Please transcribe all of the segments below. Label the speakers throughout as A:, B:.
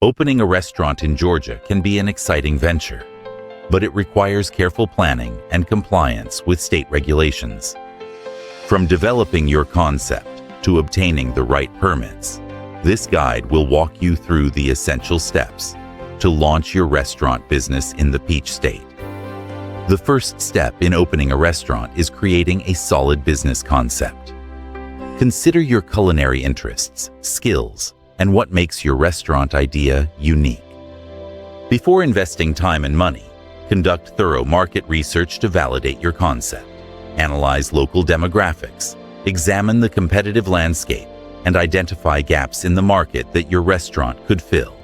A: Opening a restaurant in Georgia can be an exciting venture, but it requires careful planning and compliance with state regulations. From developing your concept to obtaining the right permits, this guide will walk you through the essential steps to launch your restaurant business in the Peach State. The first step in opening a restaurant is creating a solid business concept. Consider your culinary interests, skills, and what makes your restaurant idea unique. Before investing time and money, conduct thorough market research to validate your concept. Analyze local demographics, examine the competitive landscape, and identify gaps in the market that your restaurant could fill.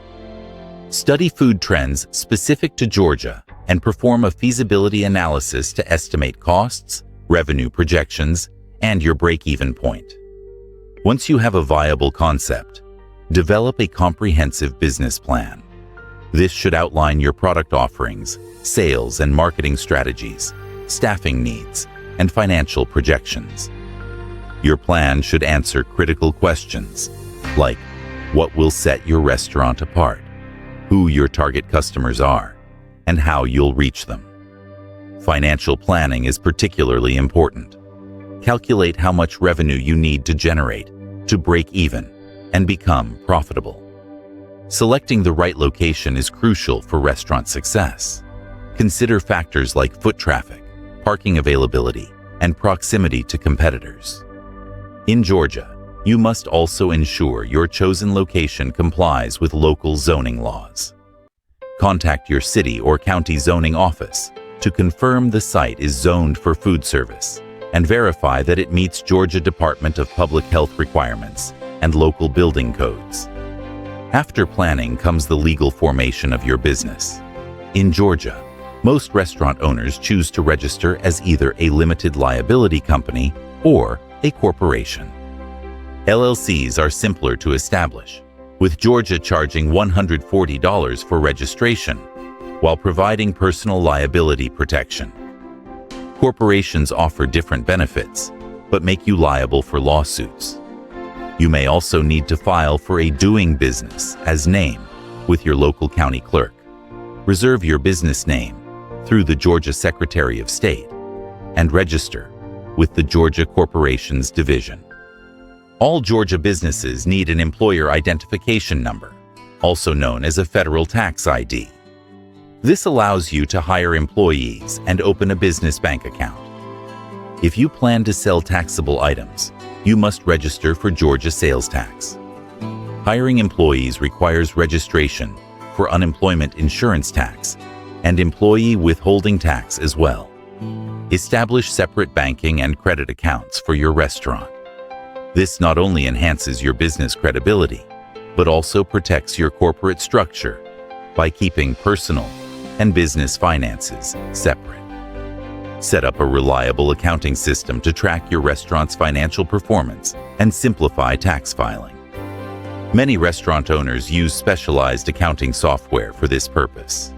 A: Study food trends specific to Georgia and perform a feasibility analysis to estimate costs, revenue projections, and your break-even point. Once you have a viable concept, develop a comprehensive business plan. This should outline your product offerings, sales and marketing strategies, staffing needs, and financial projections. Your plan should answer critical questions like what will set your restaurant apart, who your target customers are, and how you'll reach them. Financial planning is particularly important. Calculate how much revenue you need to generate to break even and become profitable. Selecting the right location is crucial for restaurant success. Consider factors like foot traffic, parking availability, and proximity to competitors. In Georgia, you must also ensure your chosen location complies with local zoning laws. Contact your city or county zoning office to confirm the site is zoned for food service and verify that it meets Georgia Department of Public Health requirements and local building codes. After planning comes the legal formation of your business. In Georgia, most restaurant owners choose to register as either a limited liability company or a corporation. LLCs are simpler to establish, with Georgia charging $140 for registration, while providing personal liability protection. Corporations offer different benefits, but make you liable for lawsuits. You may also need to file for a doing business as name with your local county clerk. Reserve your business name through the Georgia Secretary of State and register with the Georgia Corporations Division. All Georgia businesses need an employer identification number, also known as a federal tax ID. This allows you to hire employees and open a business bank account. If you plan to sell taxable items, you must register for Georgia sales tax. Hiring employees requires registration for unemployment insurance tax and employee withholding tax as well. Establish separate banking and credit accounts for your restaurant. This not only enhances your business credibility, but also protects your corporate structure by keeping personal and business finances separate. Set up a reliable accounting system to track your restaurant's financial performance and simplify tax filing. Many restaurant owners use specialized accounting software for this purpose.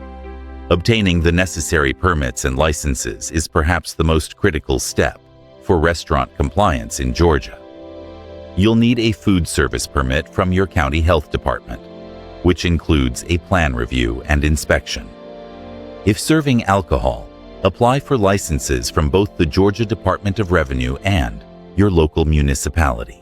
A: Obtaining the necessary permits and licenses is perhaps the most critical step for restaurant compliance in Georgia. You'll need a food service permit from your county health department, which includes a plan review and inspection. If serving alcohol, apply for licenses from both the Georgia Department of Revenue and your local municipality.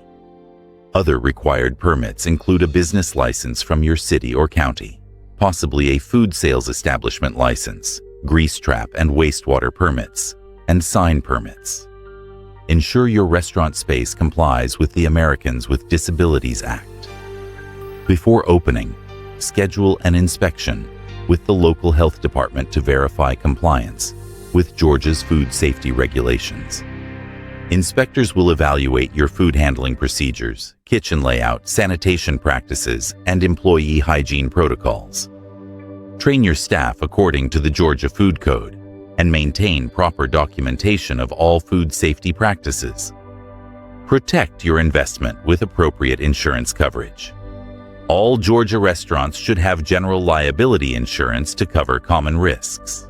A: Other required permits include a business license from your city or county, possibly a food sales establishment license, grease trap and wastewater permits, and sign permits. Ensure your restaurant space complies with the Americans with Disabilities Act. Before opening, schedule an inspection with the local health department to verify compliance with Georgia's food safety regulations. Inspectors will evaluate your food handling procedures, kitchen layout, sanitation practices, and employee hygiene protocols. Train your staff according to the Georgia Food Code and maintain proper documentation of all food safety practices. Protect your investment with appropriate insurance coverage. All Georgia restaurants should have general liability insurance to cover common risks.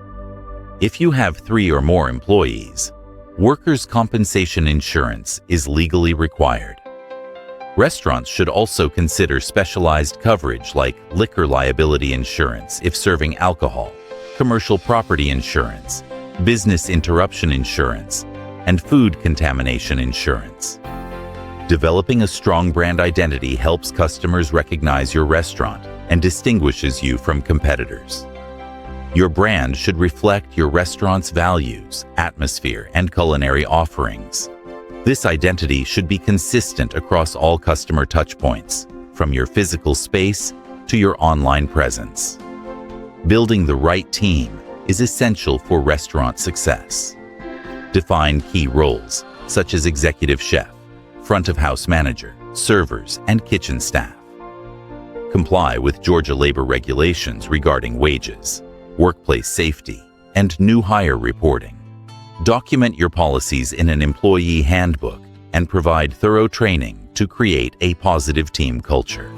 A: If you have 3 or more employees, workers' compensation insurance is legally required. Restaurants should also consider specialized coverage like liquor liability insurance if serving alcohol, commercial property insurance, business interruption insurance, and food contamination insurance. Developing a strong brand identity helps customers recognize your restaurant and distinguishes you from competitors. Your brand should reflect your restaurant's values, atmosphere, and culinary offerings. This identity should be consistent across all customer touchpoints, from your physical space to your online presence. Building the right team is essential for restaurant success. Define key roles, such as executive chef, front-of-house manager, servers, and kitchen staff. Comply with Georgia labor regulations regarding wages, workplace safety, and new hire reporting. Document your policies in an employee handbook and provide thorough training to create a positive team culture.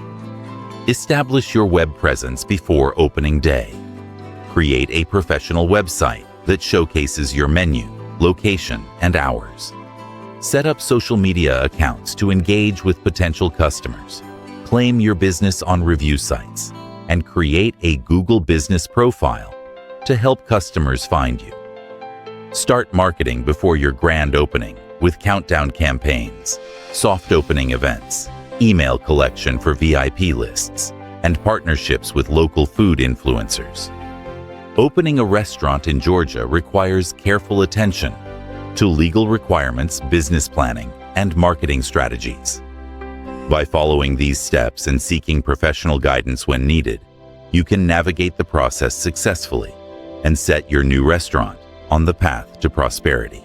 A: Establish your web presence before opening day. Create a professional website that showcases your menu, location, and hours. Set up social media accounts to engage with potential customers. Claim your business on review sites, and create a Google Business Profile to help customers find you. Start marketing before your grand opening with countdown campaigns, soft opening events, email collection for VIP lists, and partnerships with local food influencers. Opening a restaurant in Georgia requires careful attention to legal requirements, business planning, and marketing strategies. By following these steps and seeking professional guidance when needed, you can navigate the process successfully and set your new restaurant on the path to prosperity.